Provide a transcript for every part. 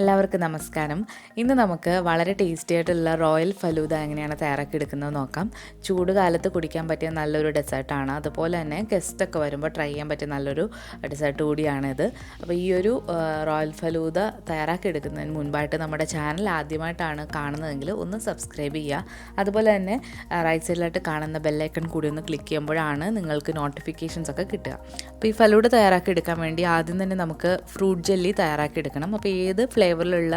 എല്ലാവർക്കും നമസ്കാരം. ഇന്ന് നമുക്ക് വളരെ ടേസ്റ്റി ആയിട്ടുള്ള റോയൽ ഫലൂദ എങ്ങനെയാണ് തയ്യാറാക്കിയെടുക്കുന്നത് നോക്കാം. ചൂട് കാലത്ത് കുടിക്കാൻ പറ്റിയ നല്ലൊരു ഡെസേർട്ടാണ്. അതുപോലെ തന്നെ ഗസ്റ്റൊക്കെ വരുമ്പോൾ ട്രൈ ചെയ്യാൻ പറ്റിയ നല്ലൊരു ഡെസേർട്ട് കൂടിയാണിത്. അപ്പോൾ ഈ ഒരു റോയൽ ഫലൂദ തയ്യാറാക്കിയെടുക്കുന്നതിന് മുൻപായിട്ട് നമ്മുടെ ചാനൽ ആദ്യമായിട്ടാണ് കാണുന്നതെങ്കിൽ ഒന്ന് സബ്സ്ക്രൈബ് ചെയ്യുക. അതുപോലെ തന്നെ റൈറ്റ് സൈഡിലായിട്ട് കാണുന്ന ബെല്ലൈക്കൺ കൂടി ഒന്ന് ക്ലിക്ക് ചെയ്യുമ്പോഴാണ് നിങ്ങൾക്ക് നോട്ടിഫിക്കേഷൻസ് ഒക്കെ കിട്ടുക. അപ്പോൾ ഈ ഫലൂദ തയ്യാറാക്കിയെടുക്കാൻ വേണ്ടി ആദ്യം തന്നെ നമുക്ക് ഫ്രൂട്ട് ജെല്ലി തയ്യാറാക്കിയെടുക്കണം. അപ്പോൾ ഏത് ഫ്ലേവറിലുള്ള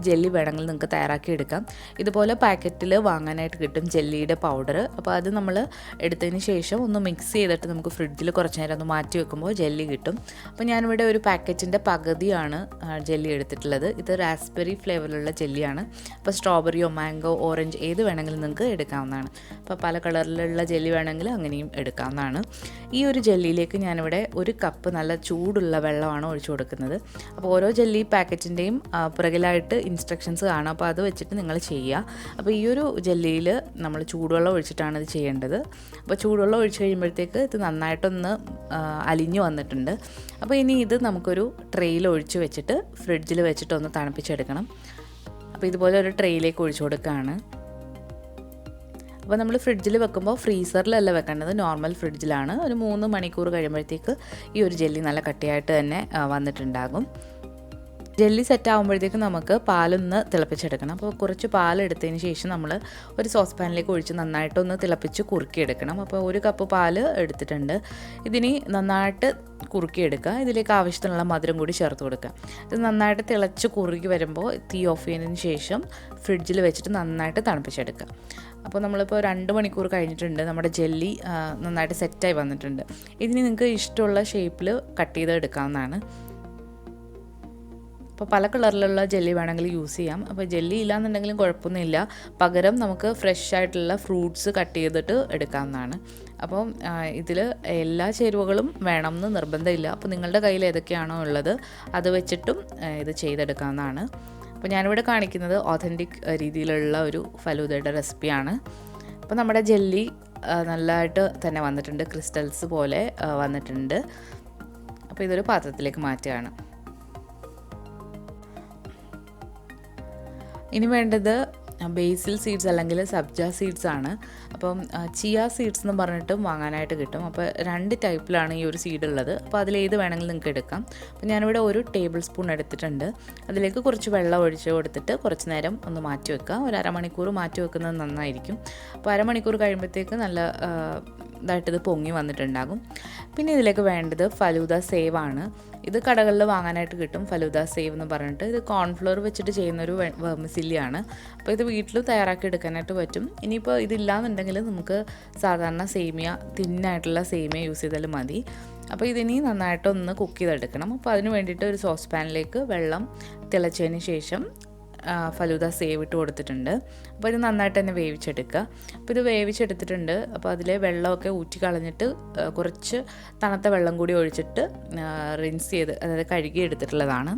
ജെല്ലി വേണമെങ്കിൽ നിങ്ങൾക്ക് തയ്യാറാക്കിയെടുക്കാം. ഇതുപോലെ പാക്കറ്റിൽ വാങ്ങാനായിട്ട് കിട്ടും ജെല്ലിയുടെ പൗഡർ. അപ്പോൾ അത് നമ്മൾ എടുത്തതിന് ശേഷം ഒന്ന് മിക്സ് ചെയ്തിട്ട് നമുക്ക് ഫ്രിഡ്ജിൽ കുറച്ച് നേരം ഒന്ന് മാറ്റി വെക്കുമ്പോൾ ജെല്ലി കിട്ടും. അപ്പോൾ ഞാനിവിടെ ഒരു പാക്കറ്റിൻ്റെ പകുതിയാണ് ജെല്ലി എടുത്തിട്ടുള്ളത്. ഇത് റാസ്ബെറി ഫ്ലേവറിലുള്ള ജെല്ലിയാണ്. അപ്പോൾ സ്ട്രോബെറിയോ മാംഗോ ഓറഞ്ച് ഏത് വേണമെങ്കിലും നിങ്ങൾക്ക് എടുക്കാവുന്നതാണ്. അപ്പോൾ പല കളറിലുള്ള ജെല്ലി വേണമെങ്കിൽ അങ്ങനെയും എടുക്കാവുന്നതാണ്. ഈ ഒരു ജെല്ലിയിലേക്ക് ഞാനിവിടെ ഒരു കപ്പ് നല്ല ചൂടുള്ള വെള്ളമാണ് ഒഴിച്ചു കൊടുക്കുന്നത്. അപ്പോൾ ഓരോ ജെല്ലി പാക്കറ്റിൻ്റെയും പുറകിലായിട്ട് ഇൻസ്ട്രക്ഷൻസ് കാണാം. അപ്പോൾ അത് വെച്ചിട്ട് നിങ്ങൾ ചെയ്യുക. അപ്പോൾ ഈ ഒരു ജെല്ലിയിൽ നമ്മൾ ചൂടുവെള്ളം ഒഴിച്ചിട്ടാണ് ഇത് ചെയ്യേണ്ടത്. അപ്പോൾ ചൂടുവെള്ളം ഒഴിച്ച് കഴിയുമ്പോഴത്തേക്ക് ഇത് നന്നായിട്ടൊന്ന് അലിഞ്ഞു വന്നിട്ടുണ്ട്. അപ്പോൾ ഇനി ഇത് നമുക്കൊരു ട്രെയിൽ ഒഴിച്ച് വെച്ചിട്ട് ഫ്രിഡ്ജിൽ വെച്ചിട്ട് ഒന്ന് തണുപ്പിച്ചെടുക്കണം. അപ്പോൾ ഇതുപോലെ ഒരു ട്രെയിലേക്ക് ഒഴിച്ചു കൊടുക്കുകയാണ്. അപ്പോൾ നമ്മൾ ഫ്രിഡ്ജിൽ വെക്കുമ്പോൾ ഫ്രീസറിലല്ല വെക്കേണ്ടത്, നോർമൽ ഫ്രിഡ്ജിലാണ്. ഒരു 3 മണിക്കൂർ കഴിയുമ്പോഴത്തേക്ക് ഈ ഒരു ജെല്ലി നല്ല കട്ടിയായിട്ട് തന്നെ വന്നിട്ടുണ്ടാകും. ജെല്ലി സെറ്റ് ആകുമ്പോഴത്തേക്ക് നമുക്ക് പാലൊന്ന് തിളപ്പിച്ചെടുക്കണം. അപ്പോൾ കുറച്ച് പാലെടുത്തതിന് ശേഷം നമ്മൾ ഒരു സോസ് പാനിലേക്ക് ഒഴിച്ച് നന്നായിട്ടൊന്ന് തിളപ്പിച്ച് കുറുക്കിയെടുക്കണം. അപ്പോൾ 1 കപ്പ് പാല് എടുത്തിട്ടുണ്ട്. ഇതിനി നന്നായിട്ട് കുറുക്കിയെടുക്കുക. ഇതിലേക്ക് ആവശ്യത്തിനുള്ള മധുരം കൂടി ചേർത്ത് കൊടുക്കുക. ഇത് നന്നായിട്ട് തിളച്ച് കുറുകി വരുമ്പോൾ തീ ഓഫ് ചെയ്തതിന് ശേഷം ഫ്രിഡ്ജിൽ വെച്ചിട്ട് നന്നായിട്ട് തണുപ്പിച്ചെടുക്കുക. അപ്പോൾ നമ്മളിപ്പോൾ 2 മണിക്കൂർ കഴിഞ്ഞിട്ടുണ്ട്. നമ്മുടെ ജെല്ലി നന്നായിട്ട് സെറ്റായി വന്നിട്ടുണ്ട്. ഇതിന് നിങ്ങൾക്ക് ഇഷ്ടമുള്ള ഷേപ്പിൽ കട്ട് ചെയ്ത് എടുക്കാവുന്നതാണ്. അപ്പോൾ പല കളറിലുള്ള ജെല്ലി വേണമെങ്കിൽ യൂസ് ചെയ്യാം. അപ്പോൾ ജെല്ലി ഇല്ലാന്നുണ്ടെങ്കിലും കുഴപ്പമൊന്നുമില്ല. പകരം നമുക്ക് ഫ്രഷ് ആയിട്ടുള്ള ഫ്രൂട്ട്സ് കട്ട് ചെയ്തിട്ട് എടുക്കാവുന്നതാണ്. അപ്പം ഇതിൽ എല്ലാ ചേരുവകളും വേണമെന്ന് നിർബന്ധമില്ല. അപ്പോൾ നിങ്ങളുടെ കയ്യിൽ ഏതൊക്കെയാണോ ഉള്ളത് അത് വെച്ചിട്ടും ഇത് ചെയ്തെടുക്കാവുന്നതാണ്. അപ്പോൾ ഞാനിവിടെ കാണിക്കുന്നത് ഓതൻറ്റിക് രീതിയിലുള്ള ഒരു ഫലൂദയുടെ റെസിപ്പിയാണ്. അപ്പോൾ നമ്മുടെ ജെല്ലി നല്ലതായിട്ട് തന്നെ വന്നിട്ടുണ്ട്, ക്രിസ്റ്റൽസ് പോലെ വന്നിട്ടുണ്ട്. അപ്പോൾ ഇതൊരു പാത്രത്തിലേക്ക് മാറ്റുകയാണ്. ഇനി വേണ്ടത് ബേസിൽ സീഡ്സ് അല്ലെങ്കിൽ സബ്ജ സീഡ്സ് ആണ്. അപ്പം ചിയ സീഡ്സ് എന്ന് പറഞ്ഞിട്ടും വാങ്ങാനായിട്ട് കിട്ടും. അപ്പോൾ 2 ടൈപ്പിലാണ് ഈ ഒരു സീഡ് ഉള്ളത്. അപ്പോൾ അതിലേത് വേണമെങ്കിലും നിങ്ങൾക്ക് എടുക്കാം. അപ്പോൾ ഞാനിവിടെ 1 ടേബിൾ സ്പൂൺ എടുത്തിട്ടുണ്ട്. അതിലേക്ക് കുറച്ച് വെള്ളം ഒഴിച്ച് കൊടുത്തിട്ട് കുറച്ച് നേരം ഒന്ന് മാറ്റി വെക്കുക. ഒരു അരമണിക്കൂർ മാറ്റി വെക്കുന്നത് നന്നായിരിക്കും. അപ്പോൾ അരമണിക്കൂർ കഴിയുമ്പോഴത്തേക്ക് നല്ല ഇതായിട്ടിത് പൊങ്ങി വന്നിട്ടുണ്ടാകും. പിന്നെ ഇതിലേക്ക് വേണ്ടത് ഫലൂദ സേവ് ആണ്. ഇത് കടകളിൽ വാങ്ങാനായിട്ട് കിട്ടും, ഫലൂദ സേവ് എന്ന് പറഞ്ഞിട്ട്. ഇത് കോൺഫ്ലോർ വെച്ചിട്ട് ചെയ്യുന്നൊരു വെർമിസില്ലിയാണ്. അപ്പോൾ ഇത് വീട്ടിൽ തയ്യാറാക്കി എടുക്കാനായിട്ട് പറ്റും. ഇനിയിപ്പോൾ ഇതില്ലാന്നുണ്ടെങ്കിൽ നമുക്ക് സാധാരണ സേമിയ, തിന്നായിട്ടുള്ള സേമിയ യൂസ് ചെയ്താലും മതി. അപ്പോൾ ഇതിനി നന്നായിട്ടൊന്ന് കുക്ക് ചെയ്തെടുക്കണം. അപ്പോൾ അതിന് വേണ്ടിയിട്ട് ഒരു സോസ് പാനിലേക്ക് വെള്ളം തിളച്ചതിന് ശേഷം ഫലൂദ സേവ് ഇട്ട് കൊടുത്തിട്ടുണ്ട്. അപ്പോൾ ഇത് നന്നായിട്ട് തന്നെ വേവിച്ചെടുക്കുക. അപ്പോൾ ഇത് വേവിച്ചെടുത്തിട്ടുണ്ട്. അപ്പോൾ അതിലെ വെള്ളമൊക്കെ ഊറ്റി കളഞ്ഞിട്ട് കുറച്ച് തണുത്ത വെള്ളം കൂടി ഒഴിച്ചിട്ട് റിൻസ് ചെയ്ത്, അതായത് കഴുകി എടുത്തിട്ടുള്ളതാണ്.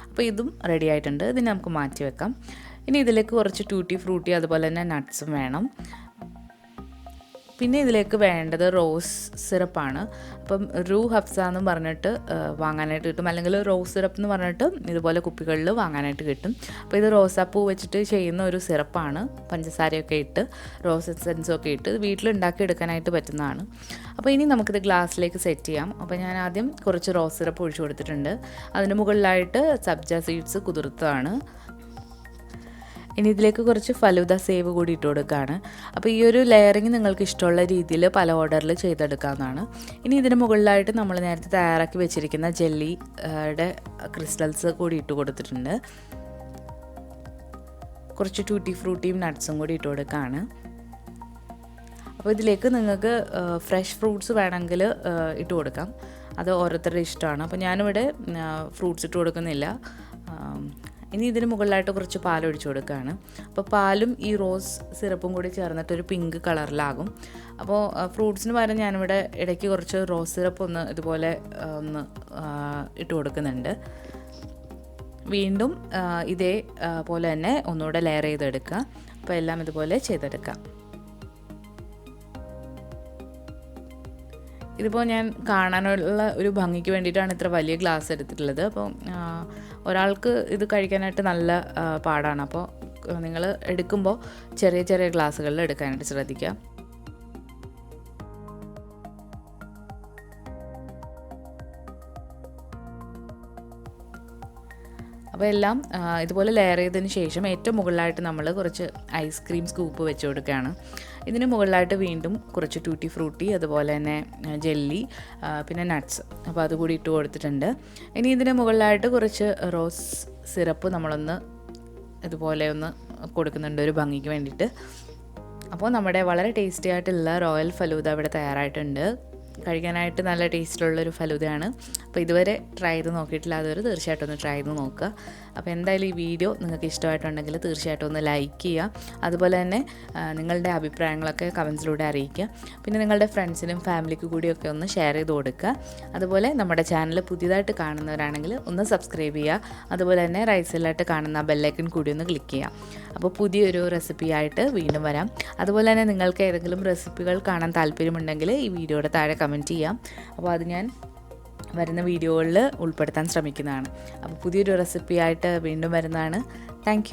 അപ്പോൾ ഇതും റെഡി ആയിട്ടുണ്ട്. ഇതിന് നമുക്ക് മാറ്റി വെക്കാം. ഇനി ഇതിലേക്ക് കുറച്ച് ടൂട്ടി ഫ്രൂട്ടി അതുപോലെ തന്നെ നട്ട്സും വേണം. പിന്നെ ഇതിലേക്ക് വേണ്ടത് റോസ് സിറപ്പാണ്. അപ്പം റൂ ഹഫ്സ എന്ന് പറഞ്ഞിട്ട് വാങ്ങാനായിട്ട് കിട്ടും, അല്ലെങ്കിൽ റോസ് സിറപ്പ് എന്ന് പറഞ്ഞിട്ട് ഇതുപോലെ കുപ്പികളിൽ വാങ്ങാനായിട്ട് കിട്ടും. അപ്പോൾ ഇത് റോസാപ്പൂ വെച്ചിട്ട് ചെയ്യുന്ന ഒരു സിറപ്പാണ്. പഞ്ചസാരയൊക്കെ ഇട്ട് റോസ് എസൻസും ഒക്കെ ഇട്ട് വീട്ടിലുണ്ടാക്കി എടുക്കാനായിട്ട് പറ്റുന്നതാണ്. അപ്പോൾ ഇനി നമുക്കിത് ഗ്ലാസ്സിലേക്ക് സെറ്റ് ചെയ്യാം. അപ്പോൾ ഞാൻ ആദ്യം കുറച്ച് റോസ് സിറപ്പ് ഒഴിച്ചു കൊടുത്തിട്ടുണ്ട്. അതിന് മുകളിലായിട്ട് സബ്ജ സീഡ്സ് കുതിർത്തതാണ്. ഇനി ഇതിലേക്ക് കുറച്ച് ഫലൂദ സേവ് കൂടി ഇട്ട് കൊടുക്കുകയാണ്. അപ്പോൾ ഈ ഒരു ലെയറിങ് നിങ്ങൾക്ക് ഇഷ്ടമുള്ള രീതിയിൽ പല ഓർഡറിൽ ചെയ്തെടുക്കാവുന്നതാണ്. ഇനി ഇതിന് മുകളിലായിട്ട് നമ്മൾ നേരത്തെ തയ്യാറാക്കി വെച്ചിരിക്കുന്ന ജെല്ലിയുടെ ക്രിസ്റ്റൽസ് കൂടി ഇട്ട് കൊടുത്തിട്ടുണ്ട്. കുറച്ച് ടൂട്ടി ഫ്രൂട്ടിയും നട്ട്സും കൂടി ഇട്ട് കൊടുക്കുകയാണ്. അപ്പോൾ ഇതിലേക്ക് നിങ്ങൾക്ക് ഫ്രഷ് ഫ്രൂട്ട്സ് വേണമെങ്കിൽ ഇട്ട് കൊടുക്കാം. അത് ഓരോരുത്തരുടെ ഇഷ്ടമാണ്. അപ്പോൾ ഞാനിവിടെ ഫ്രൂട്ട്സ് ഇട്ട് കൊടുക്കുന്നില്ല. ഇനി ഇതിന് മുകളിലായിട്ട് കുറച്ച് പാലൊഴിച്ച് കൊടുക്കുകയാണ്. അപ്പോൾ പാലും ഈ റോസ് സിറപ്പും കൂടി ചേർന്നിട്ടൊരു പിങ്ക് കളറിലാകും. അപ്പോൾ ഫ്രൂട്ട്സിന് പകരം ഞാനിവിടെ ഇടയ്ക്ക് കുറച്ച് റോസ് സിറപ്പ് ഒന്ന് ഇതുപോലെ ഒന്ന് ഇട്ട് കൊടുക്കുന്നുണ്ട്. വീണ്ടും ഇതേ പോലെ തന്നെ ഒന്നുകൂടെ ലെയർ ചെയ്തെടുക്കുക. അപ്പോൾ എല്ലാം ഇതുപോലെ ചെയ്തെടുക്കാം. ഇതിപ്പോൾ ഞാൻ കാണാനുള്ള ഒരു ഭംഗിക്ക് വേണ്ടിയിട്ടാണ് ഇത്ര വലിയ ഗ്ലാസ് എടുത്തിട്ടുള്ളത്. അപ്പോൾ ഒരാൾക്ക് ഇത് കഴിക്കാനായിട്ട് നല്ല പാടാണ്. അപ്പോൾ നിങ്ങൾ എടുക്കുമ്പോൾ ചെറിയ ചെറിയ ഗ്ലാസ്സുകളിൽ എടുക്കാനായിട്ട് ശ്രദ്ധിക്കുക. അപ്പോൾ എല്ലാം ഇതുപോലെ ലെയർ ചെയ്തതിന് ശേഷം ഏറ്റവും മുകളിലായിട്ട് നമ്മൾ കുറച്ച് ഐസ്ക്രീം സ്കൂപ്പ് വെച്ച് കൊടുക്കുകയാണ്. ഇതിന് മുകളിലായിട്ട് വീണ്ടും കുറച്ച് ടൂട്ടി ഫ്രൂട്ടി, അതുപോലെ തന്നെ ജെല്ലി, പിന്നെ നട്ട്സ്, അപ്പോൾ അതുകൂടി ഇട്ട് കൊടുത്തിട്ടുണ്ട്. ഇനി ഇതിന് മുകളിലായിട്ട് കുറച്ച് റോസ് സിറപ്പ് നമ്മളൊന്ന് ഇതുപോലെ ഒന്ന് കൊടുക്കുന്നുണ്ട് ഒരു ഭംഗിക്ക് വേണ്ടിയിട്ട്. അപ്പോൾ നമ്മുടെ വളരെ ടേസ്റ്റി ആയിട്ടുള്ള റോയൽ ഫലൂദ ഇവിടെ തയ്യാറായിട്ടുണ്ട്. കഴിക്കാനായിട്ട് നല്ല ടേസ്റ്റുള്ളൊരു ഫലൂദയാണ്. അപ്പോൾ ഇതുവരെ ട്രൈ ചെയ്ത് നോക്കിയിട്ടില്ലാത്തവർ തീർച്ചയായിട്ടും ഒന്ന് ട്രൈ ചെയ്ത് നോക്കുക. അപ്പോൾ എന്തായാലും ഈ വീഡിയോ നിങ്ങൾക്ക് ഇഷ്ടമായിട്ടുണ്ടെങ്കിൽ തീർച്ചയായിട്ടും ഒന്ന് ലൈക്ക് ചെയ്യുക. അതുപോലെ തന്നെ നിങ്ങളുടെ അഭിപ്രായങ്ങളൊക്കെ കമൻസിലൂടെ അറിയിക്കുക. പിന്നെ നിങ്ങളുടെ ഫ്രണ്ട്സിനും ഫാമിലിക്കും കൂടിയൊക്കെ ഒന്ന് ഷെയർ ചെയ്ത് കൊടുക്കുക. അതുപോലെ നമ്മുടെ ചാനൽ പുതിയതായിട്ട് കാണുന്നവരാണെങ്കിൽ ഒന്ന് സബ്സ്ക്രൈബ് ചെയ്യുക. അതുപോലെ തന്നെ റൈറ്റ് സൈഡിലായിട്ട് കാണുന്ന ബെല്ലൈക്കൺ കൂടി ഒന്ന് ക്ലിക്ക് ചെയ്യുക. അപ്പോൾ പുതിയൊരു റെസിപ്പിയായിട്ട് വീണ്ടും വരാം. അതുപോലെ തന്നെ നിങ്ങൾക്ക് ഏതെങ്കിലും റെസിപ്പികൾ കാണാൻ താല്പര്യമുണ്ടെങ്കിൽ ഈ വീഡിയോയുടെ താഴെ കമൻറ്റ് ചെയ്യാം. അപ്പോൾ അത് ഞാൻ വരുന്ന വീഡിയോകളിൽ ഉൾപ്പെടുത്താൻ ശ്രമിക്കുന്നതാണ്. അപ്പോൾ പുതിയൊരു റെസിപ്പിയായിട്ട് വീണ്ടും വരുന്നതാണ്. താങ്ക്